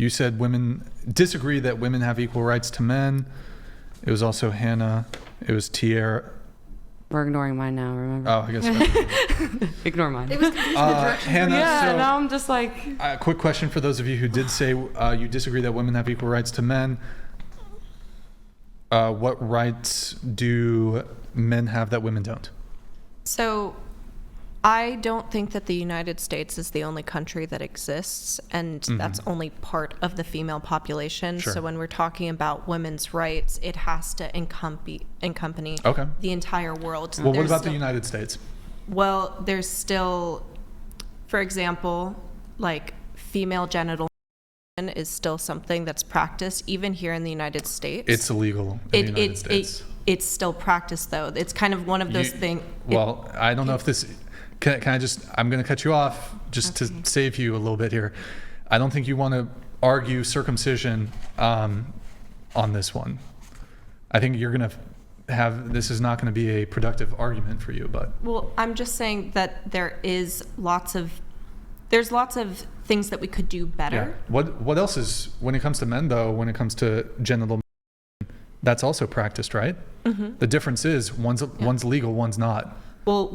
You said women disagree that women have equal rights to men. It was also Hannah. It was Tierra. We're ignoring mine now, remember? Oh, I guess so. Ignore mine. It was confusing the direction. Hannah, Yeah, so, now I'm just like... quick question for those of you who did say you disagree that women have equal rights to men. What rights do men have that women don't? So I don't think that the United States is the only country that exists, and that's only part of the female population. Sure. So when we're talking about women's rights, it has to accompany Okay. the entire world. Well, what There's about the still- United States? Well, there's still, for example, like female genital is still something that's practiced even here in the United States. It's illegal in the United States. It's still practiced, though. It's kind of one of those things. Well, I don't know if this... Can I just... I'm going to cut you off just to save you a little bit here. I don't think you want to argue circumcision on this one. I think you're going to have... This is not going to be a productive argument for you, but... Well, I'm just saying that there's lots of things that we could do better. Yeah. What else is... When it comes to men, though, when it comes to genital... That's also practiced, right? Mm-hmm. The difference is one's legal, one's not. Well,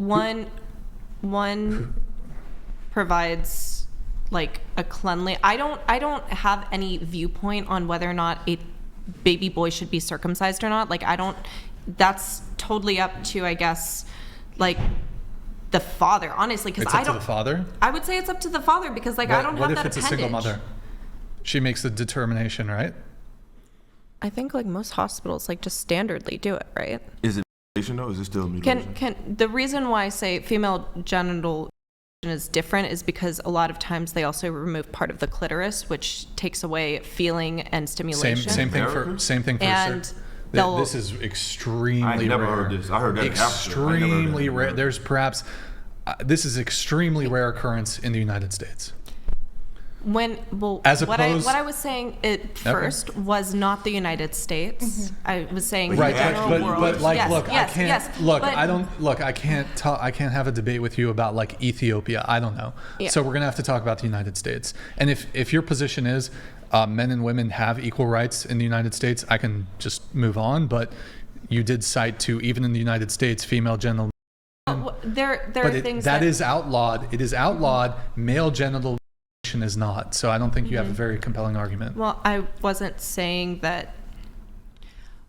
one provides like a cleanly. I don't have any viewpoint on whether or not a baby boy should be circumcised or not. Like I don't. That's totally up to, I guess, like the father. Honestly, because I don't. It's up to the father. I would say it's up to the father because I don't have that appendage. What if it's a single mother? She makes the determination, right? I think like most hospitals like just standardly do it, right? Is it mutilation though? Is it still mutilation? Can the reason why I say female genital is different is because a lot of times they also remove part of the clitoris, which takes away feeling and stimulation. Same thing for and this is extremely rare. I never heard this. I heard that in Africa. Extremely rare. There's perhaps this is extremely rare occurrence in the United States. As opposed, what I was saying first was not the United States. I was saying right, the general world. but like, yes, look, yes, I can't yes, look. but, I don't look. I can't have a debate with you about like Ethiopia. I don't know. Yeah. So we're gonna have to talk about the United States. And if your position is men and women have equal rights in the United States, I can just move on. But you did cite to even in the United States, female genital. There are things that is outlawed. It is outlawed. Male genital is not. So I don't think you have a very compelling argument. Well, I wasn't saying that.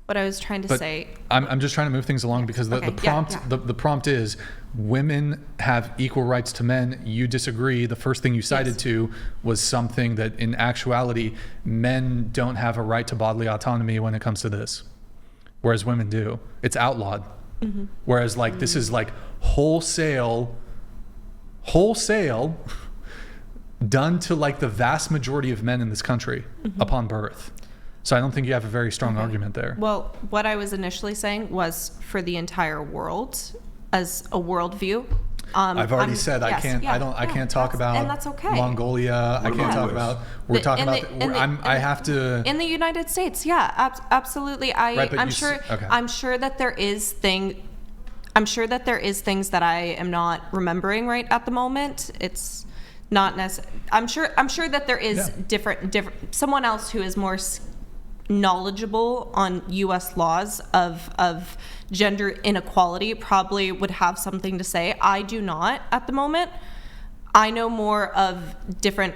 What I was trying to say. I'm just trying to move things along because the prompt the prompt is women have equal rights to men. You disagree. The first thing you cited to was something that in actuality men don't have a right to bodily autonomy when it comes to this, whereas women do. It's outlawed. Mm-hmm. Whereas like this is like wholesale done to like the vast majority of men in this country upon birth. So I don't think you have a very strong argument there. Well, what I was initially saying was for the entire world as a worldview. I've already said I can't talk about and that's okay. Mongolia. I can't talk about. We're talking about. I have to. In the United States, yeah, absolutely. I'm sure that there is things that I am not remembering right at the moment. It's not necessary. I'm sure that there is different someone else who is more knowledgeable on U.S. laws of gender inequality probably would have something to say. I do not at the moment. I know more of different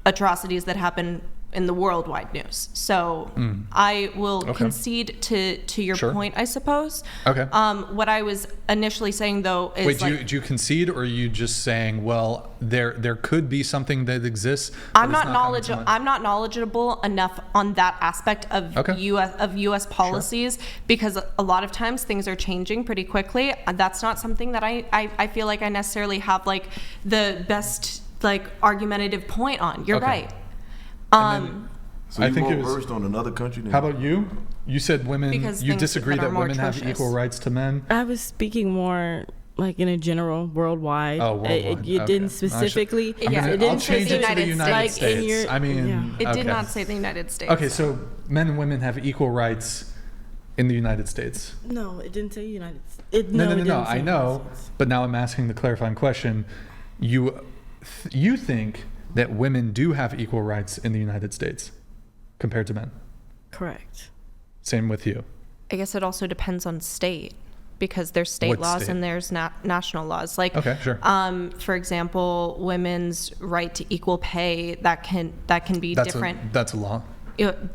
atrocities that happen in the worldwide news. So I will concede to your point, I suppose. Okay. What I was initially saying though is wait, do you concede, or are you just saying, well, there could be something that exists? I'm not knowledgeable enough on that aspect of U.S. policies because a lot of times things are changing pretty quickly. That's not something that I feel like I necessarily have like the best like argumentative point on. You're right. So you more versed on another country than... How about you? You said women. You disagree that women have equal rights to men. I was speaking more like in a general worldwide. Oh, worldwide. It didn't specifically. It didn't say the United States. I mean, it did not say the United States. Okay, so men and women have equal rights in the United States. No, it didn't say United States. No. I know, but now I'm asking the clarifying question. You think that women do have equal rights in the United States compared to men. Correct. Same with you. I guess it also depends on state, because there's state What laws state? and there's national laws. Like, Okay, sure. For example, women's right to equal pay, that can be different. That's a law.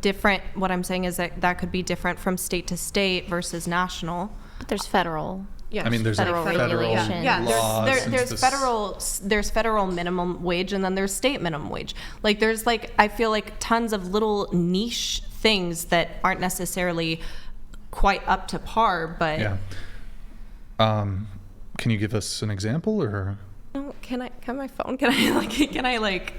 Different. What I'm saying is that could be different from state to state versus national. But there's federal. Yeah, I mean, there's Federal like federal regulation. yeah. laws. There's federal minimum wage, and then there's state minimum wage. Like, there's like, I feel like tons of little niche things that aren't necessarily quite up to par, but Yeah. Can you give us an example, or? no, can my phone? Can I like?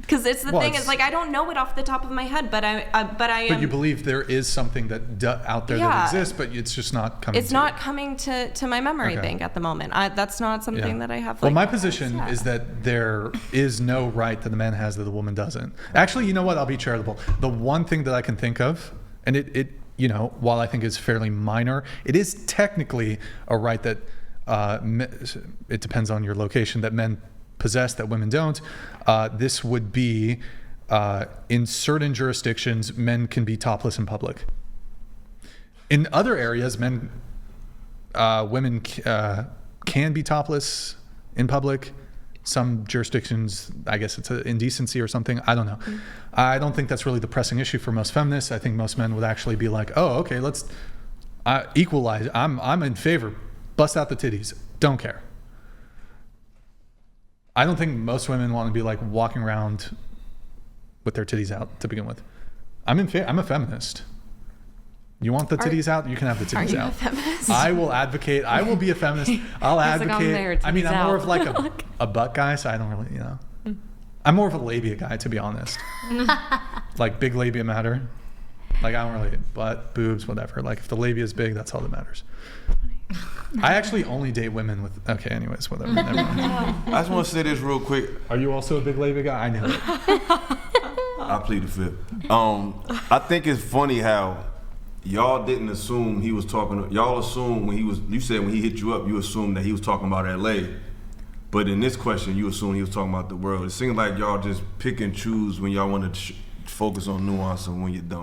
Because it's the Well, thing it's- is, like, I don't know it off the top of my head, but I am. But you believe there is something that out there that Yeah. exists, but it's just not coming. It's to not you. coming to my memory Okay. bank at the moment. That's not something that I have. Well, Like, my position yeah. is that there is no right that the man has that the woman doesn't. Actually, you know what? I'll be charitable. The one thing that I can think of, and it while I think is fairly minor, it is technically a right that it depends on your location, that men possess that women don't. This would be in certain jurisdictions, men can be topless in public. In other areas, women can be topless in public. Some jurisdictions, I guess it's an indecency or something. I don't know. I don't think that's really the pressing issue for most feminists. I think most men would actually be like, oh, okay, let's equalize. I'm in favor. Bust out the titties. Don't care. I don't think most women want to be like walking around with their titties out to begin with. I'm a feminist. You want the titties out? You can have the Are titties you out. a feminist? I will advocate. I will be a feminist. I'll It's like, I'm advocate. there, I mean, titties I'm more out. of like a butt guy, so I don't really, I'm more of a labia guy, to be honest. Like, big labia matter. Like, I don't really, butt, boobs, whatever. Like, if the labia is big, that's all that matters. I actually only date women with, okay, anyways, whatever. Never mind. I just want to say this real quick. Are you also a big labia guy? I knew it. I plead the fifth. I think it's funny how y'all didn't assume he was talking. Y'all assumed you said when he hit you up, you assumed that he was talking about LA. But in this question, you assumed he was talking about the world. It seems like y'all just pick and choose when y'all want to focus on nuance and when you don't.